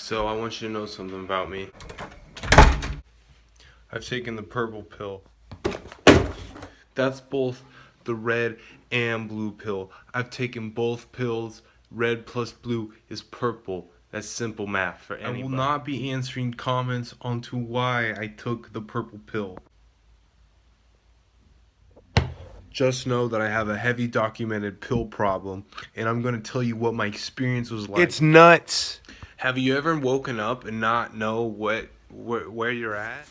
So I want you to know something about me. I've taken the purple pill. That's both the red and blue pill. I've taken both pills. Red plus blue is purple. That's simple math for anybody. I will not be answering comments onto why I took the purple pill. Just know that I have a heavy documented pill problem, and I'm going to tell you what my experience was like. It's nuts. Have you ever woken up and not know where you're at?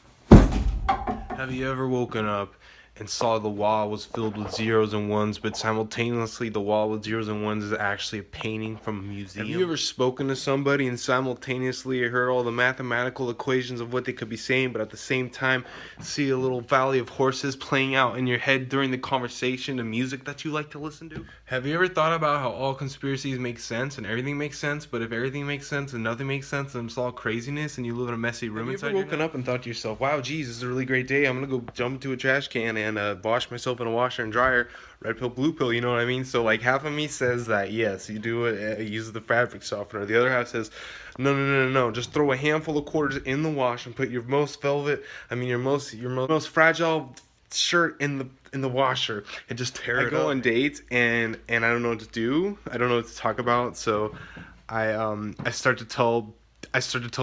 Have you ever woken up and saw the wall was filled with zeros and ones, but simultaneously the wall with zeros and ones is actually a painting from a museum? Have you ever spoken to somebody and simultaneously heard all the mathematical equations of what they could be saying, but at the same time see a little valley of horses playing out in your head during the conversation, the music that you like to listen to? Have you ever thought about how all conspiracies make sense and everything makes sense, but if everything makes sense and nothing makes sense, then it's all craziness and you live in a messy room inside your head? Have you ever woken up and thought to yourself, wow, geez, this is a really great day, I'm gonna go jump into a trash can and wash myself in a washer and dryer, red pill, blue pill, you know what I mean? So like half of me says that yes, you do it, use the fabric softener. The other half says no, just throw a handful of quarters in the wash and put your most fragile shirt in the washer and just tear it up. I go on dates and I don't know what to do. I don't know what to talk about, so I start to tell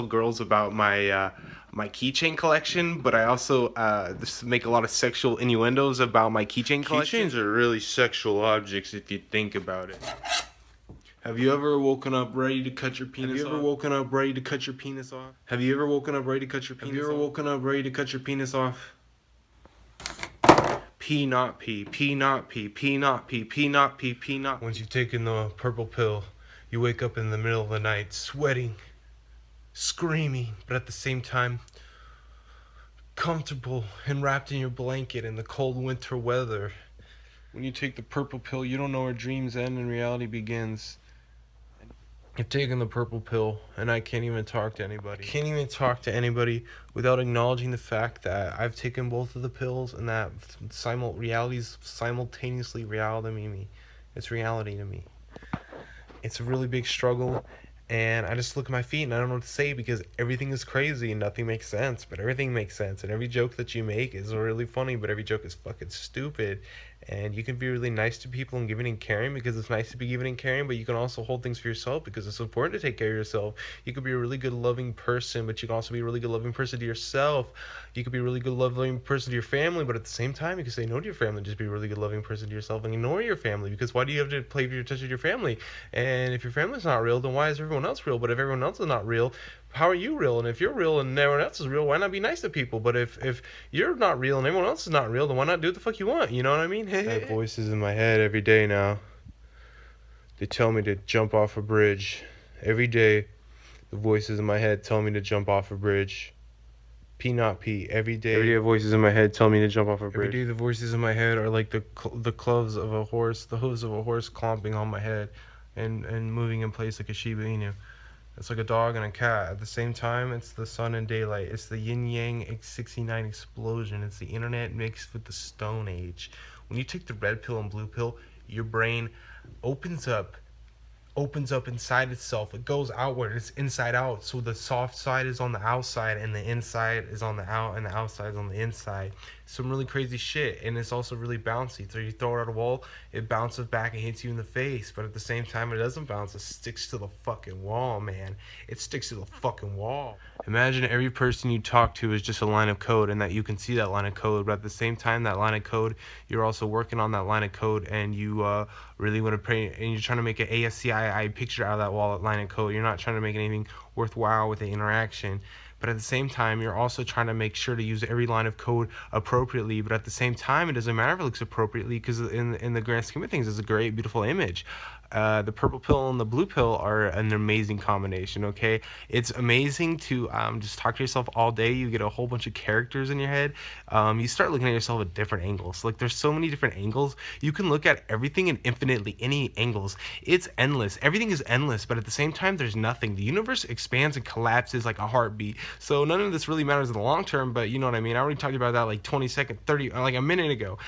girls about my keychain collection, but I also just make a lot of sexual innuendos about my keychain collection. Keychains are really sexual objects if you think about it. Have you ever woken up ready to cut your penis off? Have you ever woken up ready to cut your penis off? Have you ever woken up ready to cut your penis off? Have you ever woken up ready to cut your penis off? Pee, not pee, pee, not pee, pee, not pee, pee, not pee, pee, not. Once you've taken the purple pill, you wake up in the middle of the night sweating, screaming, but at the same time comfortable and wrapped in your blanket in the cold winter weather. When you take the purple pill, you don't know where dreams end and reality begins. I've taken the purple pill and I can't even talk to anybody. I can't even talk to anybody without acknowledging the fact that I've taken both of the pills and that reality's simultaneously reality to me. It's reality to me. It's a really big struggle, and I just look at my feet and I don't know what to say because everything is crazy and nothing makes sense, but everything makes sense, and every joke that you make is really funny, but every joke is fucking stupid. And you can be really nice to people and giving and caring because it's nice to be giving and caring, but you can also hold things for yourself because it's important to take care of yourself. You could be a really good loving person, but you can also be a really good loving person to yourself. You could be a really good loving person to your family, but at the same time you can say no to your family, just be a really good loving person to yourself and ignore your family, because why do you have to play for your touch with your family? And if your family's not real, then why is everyone else real? But if everyone else is not real, how are you real? And if you're real and everyone else is real, why not be nice to people? But if you're not real and everyone else is not real, then why not do what the fuck you want? You know what I mean? I have voices in my head every day now. They tell me to jump off a bridge. Every day, the voices in my head tell me to jump off a bridge. Pee, not pee. Every day, voices in my head tell me to jump off a bridge. Every day, the voices in my head are like the hooves of a horse clomping on my head and moving in place like a Shiba Inu. It's like a dog and a cat. At the same time, it's the sun and daylight. It's the yin-yang 69 explosion. It's the internet mixed with the Stone Age. When you take the red pill and blue pill, your brain opens up inside itself. It goes outward. It's inside out. So the soft side is on the outside and the inside is on the out and the outside is on the inside. Some really crazy shit, and it's also really bouncy. So you throw it at a wall, it bounces back and hits you in the face, but at the same time it doesn't bounce. It sticks to the fucking wall, man. It sticks to the fucking wall. Imagine every person you talk to is just a line of code and that you can see that line of code, but at the same time that line of code, you're also working on that line of code, and you really want to pray, and you're trying to make an ASCII picture out of that wall line of code. You're not trying to make anything worthwhile with the interaction. But at the same time, you're also trying to make sure to use every line of code appropriately. But at the same time, it doesn't matter if it looks appropriately, because in the grand scheme of things, it's a great, beautiful image. The purple pill and the blue pill are an amazing combination, okay? It's amazing to just talk to yourself all day. You get a whole bunch of characters in your head. You start looking at yourself at different angles. Like, there's so many different angles. You can look at everything in infinitely any angles. It's endless. Everything is endless, but at the same time, there's nothing. The universe expands and collapses like a heartbeat. So none of this really matters in the long term, but you know what I mean. I already talked about that like 30, like a minute ago.